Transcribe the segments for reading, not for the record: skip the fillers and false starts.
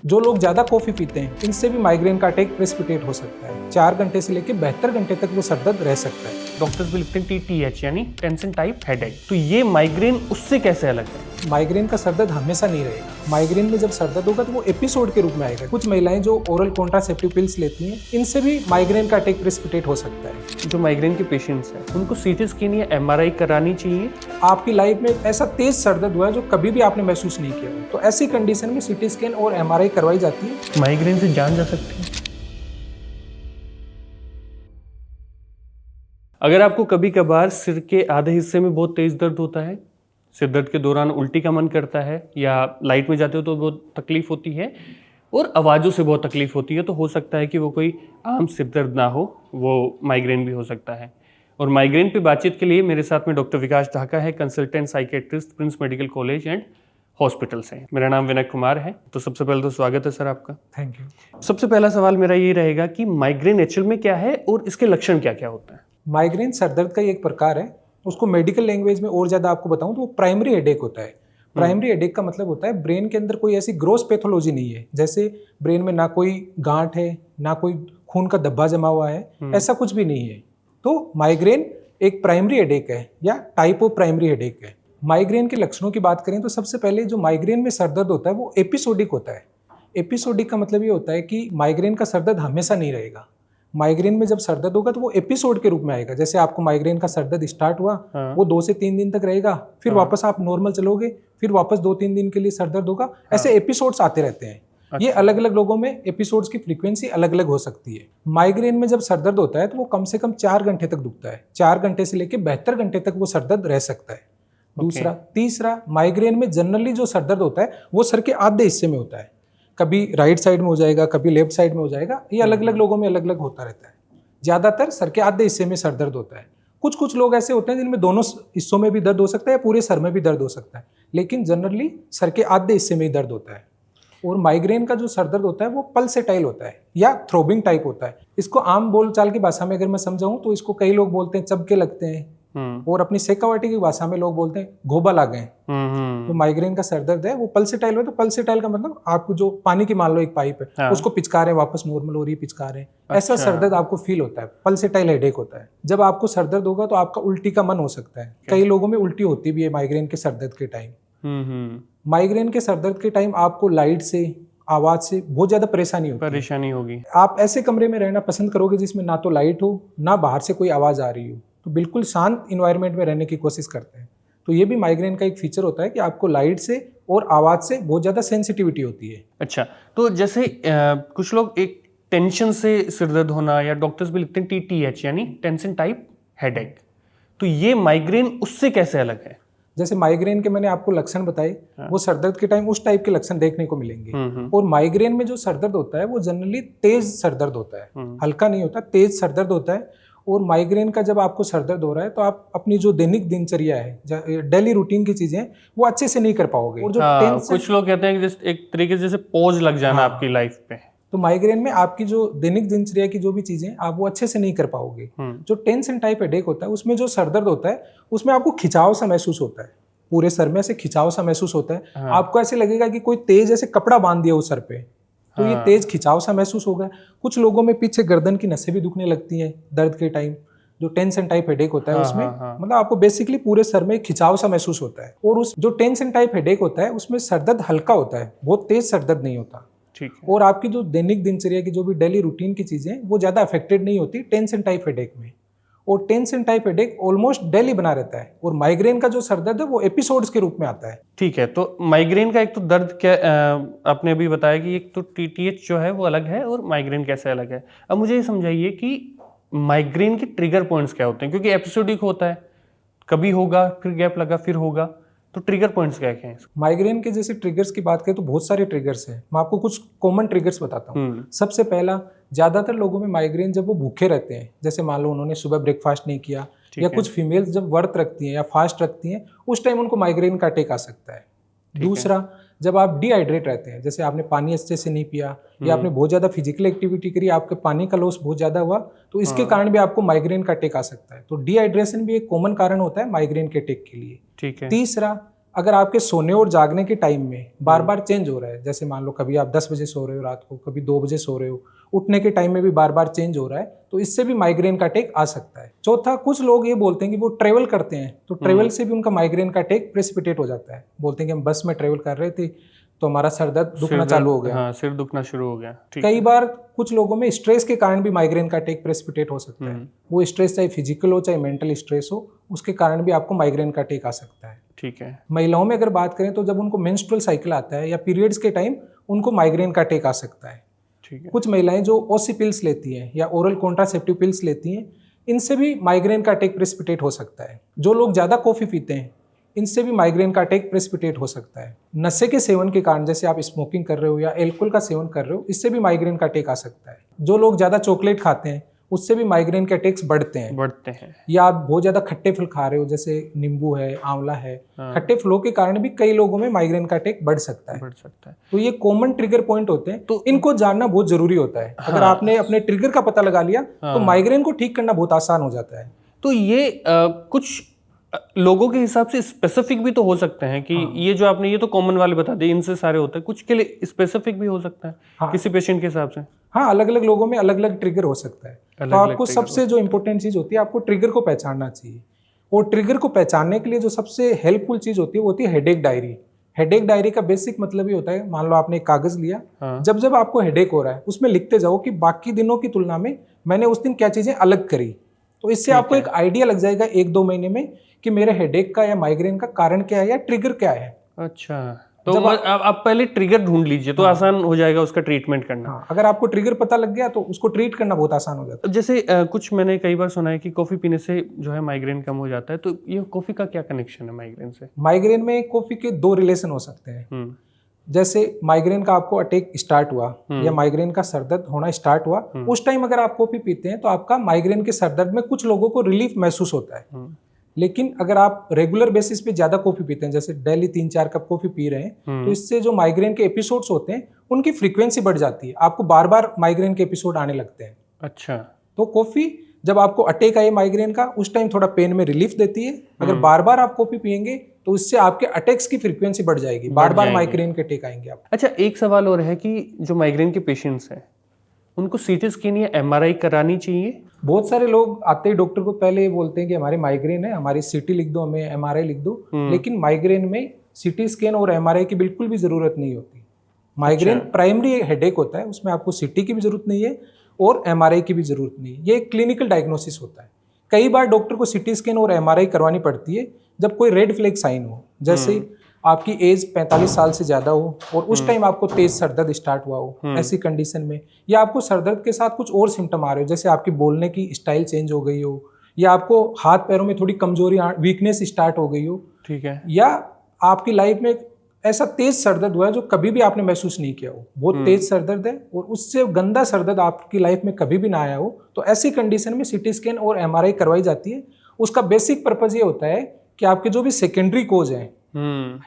जो लोग ज्यादा कॉफी पीते हैं इनसे भी माइग्रेन का अटैक प्रेसिपिटेट हो सकता है। 4 घंटे से लेकर 72 घंटे तक वो सरदर्द रह सकता है। डॉक्टर्स भी लिखते हैं TTH यानी टेंशन टाइप हेडेक। तो ये माइग्रेन उससे कैसे अलग है? माइग्रेन का सरदर्द हमेशा नहीं रहेगा। माइग्रेन में जब सरदर्द होगा तो वो एपिसोड के रूप में आएगा। कुछ महिलाएं जो ओरल कॉन्ट्रासेप्टिव पिल्स लेती हैं इनसे भी माइग्रेन का अटैक प्रेसिपिटेट हो सकता है। जो माइग्रेन के पेशेंट्स हैं उनको CT स्कैन या MRI करानी चाहिए? आपकी लाइफ में ऐसा तेज सरदर्द हुआ है जो कभी भी आपने महसूस नहीं किया, तो ऐसी कंडीशन में CT स्कैन और MRI करवाई जाती है। माइग्रेन से जान जा सकती है। अगर आपको कभी कभार सिर के आधे हिस्से में बहुत तेज दर्द होता है, सिर दर्द के दौरान उल्टी का मन करता है या लाइट में जाते हो तो बहुत तकलीफ होती है और आवाज़ों से बहुत तकलीफ होती है, तो हो सकता है कि वो कोई आम सिर दर्द ना हो, वो माइग्रेन भी हो सकता है। और माइग्रेन पे बातचीत के लिए मेरे साथ में डॉक्टर विकास ढाका है, consultant psychiatrist, Prince medical college and hospital से। मेरा नाम विनय कुमार है। तो सबसे पहले तो स्वागत है सर आपका। Thank you. सबसे पहला सवाल मेरा ये रहेगा कि माइग्रेन एक्चुअल में क्या है और इसके लक्षण क्या क्या होते हैं? माइग्रेन सरदर्द का ही एक प्रकार है। उसको मेडिकल लैंग्वेज में और ज़्यादा आपको बताऊं तो वो प्राइमरी हेडेक होता है। प्राइमरी हेडेक का मतलब होता है ब्रेन के अंदर कोई ऐसी ग्रोस पैथोलॉजी नहीं है, जैसे ब्रेन में ना कोई गांठ है ना कोई खून का धब्बा जमा हुआ है, ऐसा कुछ भी नहीं है। तो माइग्रेन एक प्राइमरी हेडेक है या टाइप ऑफ प्राइमरी हेडेक है। माइग्रेन के लक्षणों की बात करें तो सबसे पहले जो माइग्रेन में सरदर्द होता है वो एपिसोडिक होता है। एपिसोडिक का मतलब ये होता है कि माइग्रेन का सरदर्द हमेशा नहीं रहेगा। माइग्रेन में जब सरदर्द होगा तो वो एपिसोड के रूप में आएगा। जैसे आपको माइग्रेन का सरदर्द स्टार्ट हुआ, वो 2 से 3 दिन तक रहेगा, फिर वापस आप नॉर्मल चलोगे, फिर वापस 2-3 दिन के लिए सरदर्द होगा। ऐसे एपिसोड्स आते रहते हैं। ये अलग अलग लोगों में एपिसोड्स की फ्रीक्वेंसी अलग अलग हो सकती है। माइग्रेन में जब सरदर्द होता है तो वो कम से कम 4 घंटे तक दुखता है। 4 घंटे से लेकर 72 घंटे तक वो सरदर्द रह सकता है। दूसरा, तीसरा, माइग्रेन में जनरली जो सरदर्द होता है वो सर के आधे हिस्से में होता है। कभी राइट साइड में हो जाएगा, कभी लेफ्ट साइड में हो जाएगा। ये अलग अलग लोगों में अलग अलग होता रहता है। ज्यादातर सर के आधे हिस्से में सर दर्द होता है। कुछ लोग ऐसे होते हैं जिनमें दोनों हिस्सों में भी दर्द हो सकता है, पूरे सर में भी दर्द हो सकता है, लेकिन जनरली सर के आधे हिस्से में ही दर्द होता है। और माइग्रेन का जो सर दर्द होता है वो पल्सेटाइल होता है या थ्रोबिंग टाइप होता है। इसको आम बोलचाल की भाषा में अगर मैं समझाऊं तो इसको कई लोग बोलते हैं चबके लगते हैं, और अपनी शेखावाटी की भाषा में लोग बोलते हैं घोबा लागे। जो माइग्रेन का सरदर्द है वो पल्सेटाइल है। तो पल्सेटाइल का मतलब आपको जो पानी की मान लो एक पाइप है, हाँ, उसको पिचका रहे हैं, वापस नॉर्मल हो रही है, पिचका रहे हैं। अच्छा। ऐसा सरदर्द आपको फील होता है, पल्सेटाइल हेडेक होता है। जब आपको सरदर्द होगा तो आपका उल्टी का मन हो सकता है। कई लोगों में उल्टी होती भी है माइग्रेन के सरदर्द के टाइम। माइग्रेन के सरदर्द के टाइम आपको लाइट से, आवाज से बहुत ज्यादा परेशानी होगी। आप ऐसे कमरे में रहना पसंद करोगे जिसमें ना तो लाइट हो ना बाहर से कोई आवाज आ रही हो, तो बिल्कुल शांत इन्वायरमेंट में रहने की कोशिश करते हैं। तो ये भी माइग्रेन का एक फीचर होता है कि आपको लाइट से और आवाज से बहुत ज्यादा सेंसिटिविटी होती है। अच्छा, तो जैसे कुछ लोग एक टेंशन से सिरदर्द होना, या डॉक्टर्स भी लिखते हैं TTH यानी टेंशन टाइप हेडेक, तो ये माइग्रेन उससे कैसे अलग है? जैसे माइग्रेन के मैंने आपको लक्षण बताए, हाँ, वो सरदर्द के टाइम उस टाइप के लक्षण देखने को मिलेंगे। और माइग्रेन में जो सरदर्द होता है वो जनरली तेज सरदर्द होता है, हल्का नहीं होता, तेज सरदर्द होता है। और माइग्रेन का जब आपको सरदर्द हो रहा है तो आप अपनी जो दैनिक दिनचर्या है, डेली रूटीन की चीजें, वो अच्छे से नहीं कर पाओगे। और जो कुछ लोग कहते हैं कि एक तरीके से जैसे पॉज लग जाना, हाँ, आपकी लाइफ पे। तो माइग्रेन में आपकी जो दैनिक दिनचर्या की जो भी चीजें आप वो अच्छे से नहीं कर पाओगे। जो टेंशन टाइप हेडेक होता है उसमें जो सरदर्द होता है उसमें आपको खिंचाव सा महसूस होता है, पूरे सर में से खिंचाव सा महसूस होता है। हाँ। आपको ऐसे लगेगा कि कोई तेज ऐसे कपड़ा बांध दिया उस सर पे, तो हाँ, ये तेज खिंचाव सा महसूस होगा। कुछ लोगों में पीछे गर्दन की नसें भी दुखने लगती हैं दर्द के टाइम। जो टेंशन टाइप हेडेक होता है उसमें मतलब आपको बेसिकली पूरे सर में खिंचाव सा महसूस होता है। और उस जो टेंशन टाइप हेडेक होता है उसमें सरदर्द हल्का होता है, बहुत तेज सरदर्द नहीं होता। ठीक है। और आपकी जो दैनिक दिनचर्या की जो भी डेली रूटीन की चीजें वो ज्यादा अफेक्टेड नहीं होती टेंशन टाइप हेडेक में। और tension type headache almost daily बना रहता है। और माइग्रेन का जो सरदर्द है वो एपिसोड्स के रूप में आता है। ठीक है, तो माइग्रेन का एक तो दर्द क्या आपने अभी बताया कि एक तो TTH जो है वो अलग है और माइग्रेन कैसे अलग है। अब मुझे ये समझाइए कि माइग्रेन के ट्रिगर पॉइंट्स क्या होते हैं, क्योंकि एपिसोडिक होता है, कभी होगा फिर गैप लगा फिर होगा, तो ट्रिगर पॉइंट्स क्या हैं? माइग्रेन के जैसे ट्रिगर्स की बात करें तो बहुत सारे ट्रिगर्स हैं। मैं आपको कुछ कॉमन ट्रिगर्स बताता हूँ। सबसे पहला, ज्यादातर लोगों में माइग्रेन जब वो भूखे रहते हैं, जैसे मान लो उन्होंने सुबह ब्रेकफास्ट नहीं किया, या कुछ फीमेल्स जब व्रत रखती हैं या फास्ट रखती हैं, उस टाइम उनको माइग्रेन का अटैक आ सकता है। दूसरा, जब आप डिहाइड्रेट रहते हैं, जैसे आपने पानी अच्छे से नहीं पिया या आपने बहुत ज्यादा फिजिकल एक्टिविटी करी, आपके पानी का लॉस बहुत ज्यादा हुआ, तो इसके कारण भी आपको माइग्रेन का अटैक आ सकता है। तो डिहाइड्रेशन भी एक कॉमन कारण होता है माइग्रेन के अटैक के लिए। ठीक है। तीसरा, अगर आपके सोने और जागने के टाइम में बार बार चेंज हो रहा है, जैसे मान लो कभी आप 10 बजे सो रहे हो रात को, कभी 2 बजे सो रहे हो, उठने के टाइम में भी बार बार चेंज हो रहा है, तो इससे भी माइग्रेन का अटैक आ सकता है। चौथा, कुछ लोग ये बोलते हैं कि वो ट्रेवल करते हैं, तो ट्रेवल से भी उनका माइग्रेन का अटैक प्रेसिपिटेट हो जाता है। बोलते हैं कि हम बस में ट्रेवल कर रहे थे तो हमारा सर दर्द दुखना चालू हो गया। हाँ, सिर दुखना शुरू हो गया। कई बार कुछ लोगों में स्ट्रेस के कारण भी माइग्रेन का अटैक प्रेसिपिटेट हो सकता है। वो स्ट्रेस चाहे फिजिकल हो चाहे मेंटल स्ट्रेस हो, उसके कारण भी आपको माइग्रेन का अटैक आ सकता है। ठीक है। महिलाओं में अगर बात करें तो जब उनको मेंस्ट्रुअल साइकिल आता है या पीरियड्स के टाइम उनको माइग्रेन का अटैक आ सकता है। ठीक है। कुछ महिलाएं जो ओसी पिल्स लेती हैं या ओरल कॉन्ट्रासेप्टिव पिल्स लेती हैं, इनसे भी माइग्रेन का अटैक प्रेसिपिटेट हो सकता है। जो लोग ज़्यादा कॉफ़ी पीते हैं, इनसे भी माइग्रेन का अटैक प्रेसिपिटेट हो सकता है। नशे के सेवन के कारण, जैसे आप स्मोकिंग कर रहे हो या एल्कोहल का सेवन कर रहे हो, इससे भी माइग्रेन का अटैक आ सकता है। जो लोग ज़्यादा चॉकलेट खाते हैं, उससे भी माइग्रेन के अटैक्स बढ़ते हैं। या आप बहुत ज़्यादा खट्टे फल खा रहे हो, जैसे नींबू है, आंवला है, खट्टे फलों के कारण भी कई लोगों में माइग्रेन का अटैक बढ़ सकता है। तो ये कॉमन ट्रिगर पॉइंट होते हैं, तो इनको जानना बहुत जरूरी होता है। अगर आपने अपने ट्रिगर का पता लगा लिया तो माइग्रेन को ठीक करना बहुत आसान हो जाता है। तो ये कुछ लोगों के हिसाब से स्पेसिफिक भी तो हो सकते हैं कि ये जो आपने ये तो कॉमन वाले बता दिए, इनसे सारे होते हैं, कुछ के लिए स्पेसिफिक भी हो सकता है किसी पेशेंट के हिसाब से। हाँ, अलग अलग लोगों में अलग अलग ट्रिगर हो सकता है। तो आपको सबसे जो इम्पोर्टेंट चीज होती है, आपको ट्रिगर को पहचानना चाहिए। और ट्रिगर को पहचानने के लिए जो सबसे हेल्पफुल चीज होती है वो होती है हेडेक डायरी। हेडेक डायरी का बेसिक मतलब ये होता है, मान लो आपने एक कागज लिया, जब जब आपको हेडेक हो रहा है उसमें लिखते जाओ कि बाकी दिनों की तुलना में मैंने उस दिन क्या चीजें अलग करी। तो इससे आपको एक आइडिया लग जाएगा 1-2 महीने में कि मेरे हेडेक का या माइग्रेन का कारण क्या है या ट्रिगर क्या है। अच्छा, तो आप पहले ट्रिगर ढूंढ लीजिए तो आसान हो जाएगा उसका ट्रीटमेंट करना। अगर आपको ट्रिगर पता लग गया तो उसको ट्रीट करना बहुत आसान हो जाता है। जैसे कुछ मैंने कई बार सुना है कि कॉफी पीने से जो है माइग्रेन कम हो जाता है, तो ये कॉफी का क्या कनेक्शन है माइग्रेन से? माइग्रेन में कॉफी के 2 रिलेशन हो सकते हैं। जैसे माइग्रेन का आपको अटैक स्टार्ट हुआ या माइग्रेन का सरदर्द होना स्टार्ट हुआ, उस टाइम अगर आप कॉफी पीते हैं तो आपका माइग्रेन के सरदर्द में कुछ लोगों को रिलीफ महसूस होता है। लेकिन अगर आप रेगुलर बेसिस पे ज्यादा कॉफी पीते हैं, जैसे डेली 3-4 कप कॉफी पी रहे हैं, तो इससे जो माइग्रेन के एपिसोड्स होते हैं उनकी फ्रीक्वेंसी बढ़ जाती है, आपको बार बार माइग्रेन के एपिसोड आने लगते हैं। अच्छा, तो कॉफी जब आपको अटैक आए माइग्रेन का, उस टाइम थोड़ा पेन में रिलीफ देती है। अगर बार बार आप कॉफी पियेंगे तो इससे आपके अटैक्स की फ्रीक्वेंसी बढ़ जाएगी, बार बार माइग्रेन के अटैक आएंगे आप। अच्छा, एक सवाल और है कि जो माइग्रेन के पेशेंट्स हैं उनको सीटी स्कैन या एमआरआई करानी चाहिए? बहुत सारे लोग आते ही डॉक्टर को पहले ये बोलते हैं कि हमारी माइग्रेन है, हमारी सीटी लिख दो, हमें एमआरआई लिख दो। लेकिन माइग्रेन में सीटी स्कैन और एमआरआई की बिल्कुल भी जरूरत नहीं होती। माइग्रेन प्राइमरी हेडेक होता है, उसमें आपको सीटी की भी जरूरत नहीं है और एमआरआई की भी जरूरत नहीं है। ये एक क्लिनिकल डायग्नोसिस होता है। कई बार डॉक्टर को सीटी स्कैन और एमआरआई करवानी पड़ती है जब कोई रेड फ्लैग साइन हो, जैसे आपकी एज 45 साल से ज्यादा हो और उस टाइम आपको तेज सरदर्द स्टार्ट हुआ हो, ऐसी कंडीशन में, या आपको सरदर्द के साथ कुछ और सिम्टम आ रहे हो, जैसे आपकी बोलने की स्टाइल चेंज हो गई हो, या आपको हाथ पैरों में थोड़ी कमजोरी, वीकनेस स्टार्ट हो गई हो। ठीक है। या आपकी लाइफ में ऐसा तेज सरदर्द हुआ है जो कभी भी आपने महसूस नहीं किया हो, बहुत तेज सरदर्द है और उससे गंदा सरदर्द आपकी लाइफ में कभी भी ना आया हो, तो ऐसी कंडीशन में सीटी स्कैन और एमआरआई करवाई जाती है। उसका बेसिक पर्पज ये होता है कि आपके जो भी सेकेंडरी कोज हैं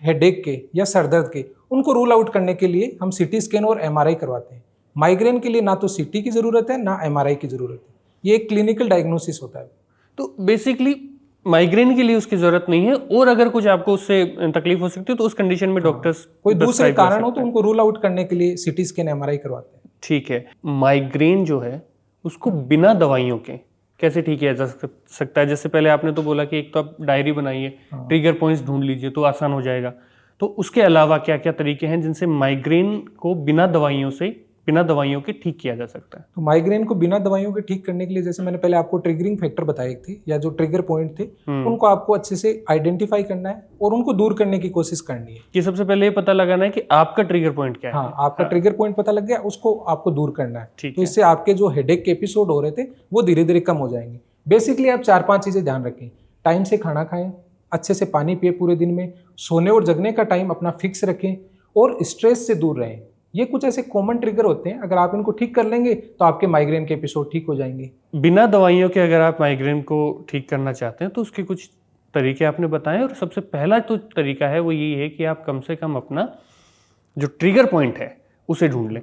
हेडेक के या सरदर्द के, उनको रूल आउट करने के लिए हम सीटी स्कैन और एमआरआई करवाते हैं। माइग्रेन के लिए ना तो सीटी की जरूरत है ना एमआरआई की जरूरत है, ये एक क्लिनिकल डायग्नोसिस होता है। तो बेसिकली माइग्रेन के लिए उसकी जरूरत नहीं है, और अगर कुछ आपको उससे तकलीफ हो सकती है तो उस कंडीशन में डॉक्टर्स कोई दूसरे कारण हो तो उनको रूल आउट करने के लिए सीटी स्कैन एमआरआई करवाते हैं। ठीक है। माइग्रेन जो है उसको बिना दवाइयों के कैसे ठीक किया जा सकता है? जैसे पहले आपने तो बोला कि एक तो आप डायरी बनाइए, ट्रिगर पॉइंट्स ढूंढ लीजिए तो आसान हो जाएगा, तो उसके अलावा क्या क्या तरीके हैं जिनसे माइग्रेन को बिना दवाइयों के ठीक किया जा सकता है? तो माइग्रेन को बिना दवाइयों के ठीक करने के लिए, जैसे मैंने पहले आपको ट्रिगरिंग फैक्टर बताए थे या जो ट्रिगर पॉइंट थे, उनको आपको अच्छे से आइडेंटिफाई करना है और उनको दूर करने की कोशिश करनी है। कि सबसे पहले ये पता लगाना है कि आपका ट्रिगर पॉइंट क्या है। हाँ, आपका ट्रिगर पॉइंट पता लग गया, उसको आपको दूर करना है। तो इससे आपके जो हेडेक के एपिसोड हो रहे थे वो धीरे धीरे कम हो जाएंगे। बेसिकली आप 4-5 चीजें ध्यान रखें। टाइम से खाना खाएं, अच्छे से पानी पिए पूरे दिन में, सोने और जगने का टाइम अपना फिक्स रखें और स्ट्रेस से दूर रहें। ये कुछ ऐसे कॉमन ट्रिगर होते हैं, अगर आप इनको ठीक कर लेंगे तो आपके माइग्रेन के एपिसोड ठीक हो जाएंगे। बिना दवाइयों के अगर आप माइग्रेन को ठीक करना चाहते हैं तो उसके कुछ तरीके आपने बताए, और सबसे पहला तो तरीका है वो यही है कि आप कम से कम अपना जो ट्रिगर पॉइंट है उसे ढूंढ लें।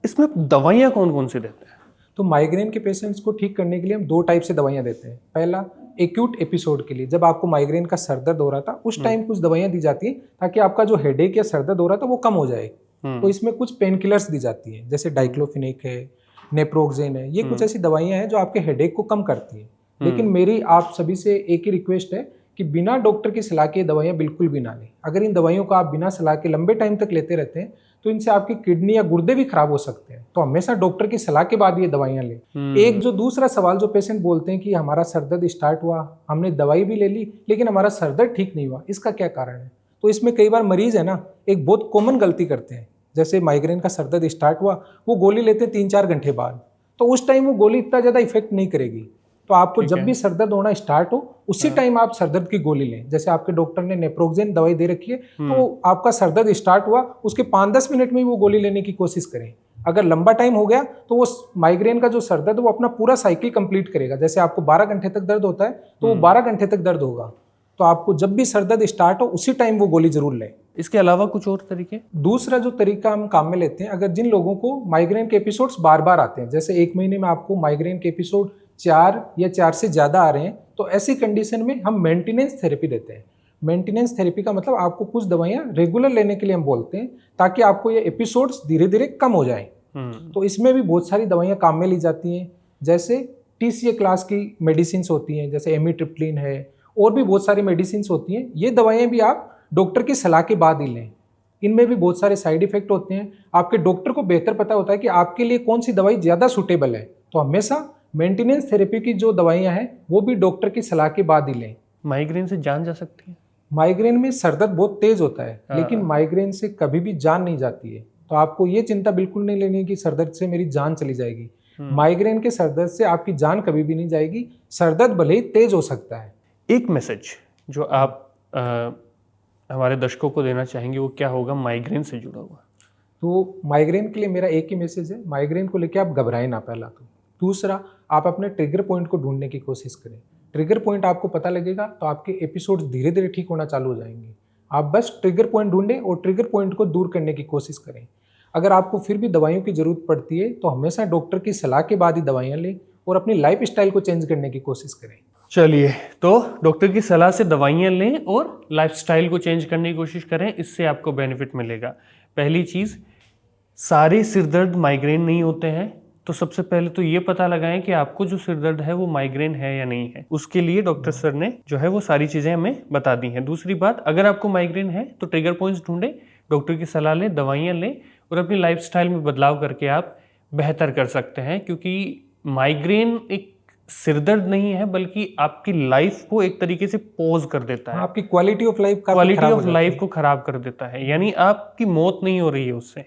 इसमें दवाइयाँ कौन कौन सी देते हैं? तो माइग्रेन के पेशेंट्स को ठीक करने के लिए हम 2 टाइप से दवाइयाँ देते हैं। पहला, एक्यूट एपिसोड के लिए, जब आपको माइग्रेन का सर दर्द हो रहा था उस टाइम कुछ दवाइयाँ दी जाती हैं ताकि आपका जो हेडेक या सर दर्द हो रहा था वो कम हो जाए। तो इसमें कुछ पेन किलर्स दी जाती हैं, जैसे डाइक्लोफिनेक है, नेप्रोक्सेन है, ये कुछ ऐसी दवाइयाँ हैं जो आपके हेडेक को कम करती हैं। लेकिन मेरी आप सभी से एक ही रिक्वेस्ट है कि बिना डॉक्टर की सलाह के दवाइयाँ बिल्कुल भी ना लें। अगर इन दवाइयों को आप बिना सलाह के लंबे टाइम तक लेते रहते हैं तो इनसे आपकी किडनी या गुर्दे भी खराब हो सकते हैं। तो हमेशा डॉक्टर की सलाह के बाद ये दवाइयाँ लें। एक जो दूसरा सवाल जो पेशेंट बोलते हैं कि हमारा सरदर्द स्टार्ट हुआ, हमने दवाई भी ले ली लेकिन हमारा सरदर्द ठीक नहीं हुआ, इसका क्या कारण है? तो इसमें कई बार मरीज है ना, एक बहुत कॉमन गलती करते हैं। जैसे माइग्रेन का सरदर्द स्टार्ट हुआ, वो गोली लेते हैं 3-4 घंटे बाद, तो उस टाइम वो गोली इतना ज़्यादा इफेक्ट नहीं करेगी। तो आपको जब भी सरदर्द होना स्टार्ट हो उसी टाइम आप सरदर्द की गोली लें। जैसे आपके डॉक्टर ने नेप्रोक्सेन दवाई दे रखी है तो आपका सरदर्द स्टार्ट हुआ उसके 5-10 मिनट में ही वो गोली लेने की कोशिश करें। अगर लंबा टाइम हो गया तो वो माइग्रेन का जो सरदर्द वो अपना पूरा साइकिल कंप्लीट करेगा। जैसे आपको 12 घंटे तक दर्द होता है तो वो 12 घंटे तक दर्द होगा। तो आपको जब भी सरदर्द स्टार्ट हो उसी टाइम वो गोली जरूर लें। इसके अलावा कुछ और तरीके? दूसरा जो तरीका हम काम में लेते हैं, अगर जिन लोगों को माइग्रेन के एपिसोड्स बार बार आते हैं, जैसे 1 महीने में आपको माइग्रेन के एपिसोड 4 या 4 से ज़्यादा आ रहे हैं, तो ऐसी कंडीशन में हम मेंटेनेंस थेरेपी देते हैं। मेंटेनेंस थेरेपी का मतलब आपको कुछ दवाइयाँ रेगुलर लेने के लिए हम बोलते हैं ताकि आपको ये एपिसोड्स धीरे धीरे कम हो जाएं। तो इसमें भी बहुत सारी दवाइयाँ काम में ली जाती हैं, जैसे TCA क्लास की मेडिसिन होती हैं, जैसे एमिट्रिप्टिलिन है, और भी बहुत सारी मेडिसिन होती हैं। ये दवाइयाँ भी आप डॉक्टर की सलाह के बाद ही लें। इनमें भी बहुत सारे साइड इफेक्ट होते हैं। आपके डॉक्टर को बेहतर पता होता है कि आपके लिए कौन सी दवाई ज़्यादा सूटेबल है। तो हमेशा मेंटेनेंस थेरेपी की जो दवाइयाँ हैं वो भी डॉक्टर की सलाह के बाद ही लें। माइग्रेन से जान जा सकती है? माइग्रेन में सरदर्द बहुत तेज होता है, लेकिन माइग्रेन से कभी भी जान नहीं जाती है। तो आपको ये चिंता बिल्कुल नहीं लेनी है कि सरदर्द से मेरी जान चली जाएगी। माइग्रेन के सरदर्द से आपकी जान कभी भी नहीं जाएगी। सरदर्द भले ही तेज हो सकता है। एक मैसेज जो आप हमारे दर्शकों को देना चाहेंगे वो क्या होगा माइग्रेन से जुड़ा हुआ? तो माइग्रेन के लिए मेरा एक ही मैसेज है, माइग्रेन को लेकर आप घबराएं ना पहला तो। दूसरा, आप अपने ट्रिगर पॉइंट को ढूंढने की कोशिश करें। ट्रिगर पॉइंट आपको पता लगेगा तो आपके एपिसोड्स धीरे धीरे ठीक होना चालू हो जाएंगे। आप बस ट्रिगर पॉइंट ढूंढें और ट्रिगर पॉइंट को दूर करने की कोशिश करें। अगर आपको फिर भी दवाइयों की ज़रूरत पड़ती है तो हमेशा डॉक्टर की सलाह के बाद ही दवाइयाँ लें और अपनी लाइफ स्टाइल को चेंज करने की कोशिश करें। चलिए, तो डॉक्टर की सलाह से दवाइयाँ लें और लाइफस्टाइल को चेंज करने की कोशिश करें, इससे आपको बेनिफिट मिलेगा। पहली चीज़, सारे सिरदर्द माइग्रेन नहीं होते हैं, तो सबसे पहले तो ये पता लगाएं कि आपको जो सिरदर्द है वो माइग्रेन है या नहीं है। उसके लिए डॉक्टर सर ने जो है वो सारी चीज़ें हमें बता दी हैं। दूसरी बात, अगर आपको माइग्रेन है तो ट्रिगर पॉइंट्स ढूंढें, डॉक्टर की सलाह लें, दवाइयाँ लें और अपनी लाइफस्टाइल में बदलाव करके आप बेहतर कर सकते हैं। क्योंकि माइग्रेन एक सिरदर्द नहीं है बल्कि आपकी लाइफ को एक तरीके से पॉज कर देता है। आपकी क्वालिटी ऑफ लाइफ को खराब कर देता है। यानी आपकी मौत नहीं हो रही है उससे।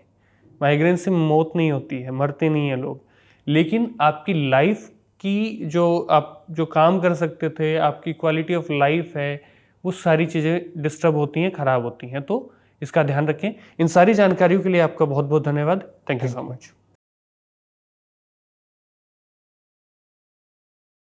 माइग्रेन से मौत नहीं होती है, मरते नहीं है लोग, लेकिन आपकी लाइफ की जो काम कर सकते थे, आपकी क्वालिटी ऑफ लाइफ है, वो सारी चीज़ें डिस्टर्ब होती हैं, खराब होती हैं। तो इसका ध्यान रखें। इन सारी जानकारियों के लिए आपका बहुत बहुत धन्यवाद। Thank you so much.